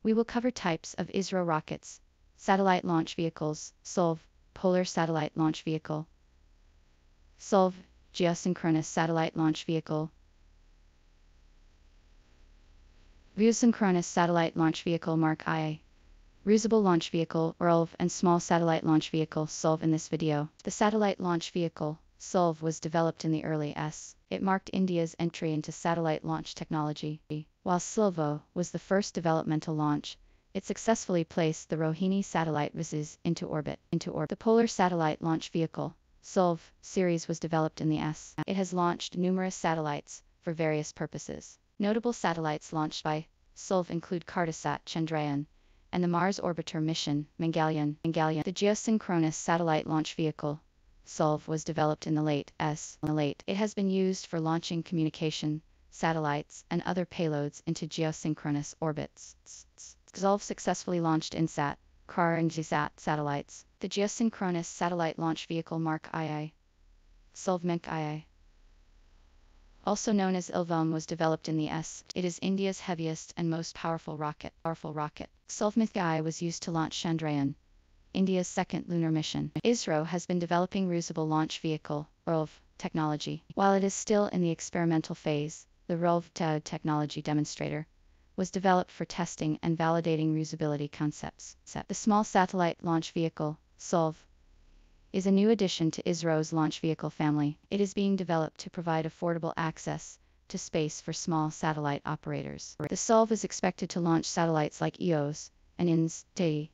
We will cover types of ISRO rockets, satellite launch vehicles, SOLV, Polar Satellite Launch Vehicle, SOLV, Geosynchronous Satellite Launch Vehicle, Geosynchronous Satellite Launch Vehicle Mark II, Reusable Launch Vehicle, RLV, and Small Satellite Launch Vehicle, SOLV. In this video, the Satellite Launch Vehicle, SOLV, was developed in the early s. It marked India's entry into satellite launch technology. While SLVO was the first developmental launch, it successfully placed the Rohini satellite VISs into orbit. The Polar Satellite Launch Vehicle, SOLV, series was developed in the s. It has launched numerous satellites for various purposes. Notable satellites launched by SOLV include Cartosat Chandrayaan and the Mars Orbiter mission, Mangalyaan. The Geosynchronous Satellite Launch Vehicle, SOLV, was developed in the late s. It has been used for launching communication satellites and other payloads into geosynchronous orbits. SOLV successfully launched INSAT, CRAR, and GSAT satellites. The Geosynchronous Satellite Launch Vehicle Mark II, SOLV Menk II, also known as ILVOM, was developed in the s. It is India's heaviest and most powerful rocket. SOLV Menk II was used to launch Chandrayaan, India's second lunar mission. ISRO has been developing reusable launch vehicle, RLV, technology. While it is still in the experimental phase, the RLV technology demonstrator was developed for testing and validating reusability concepts. The Small Satellite Launch Vehicle, SOLV, is a new addition to ISRO's launch vehicle family. It is being developed to provide affordable access to space for small satellite operators. The SOLV is expected to launch satellites like EOS and INS-T.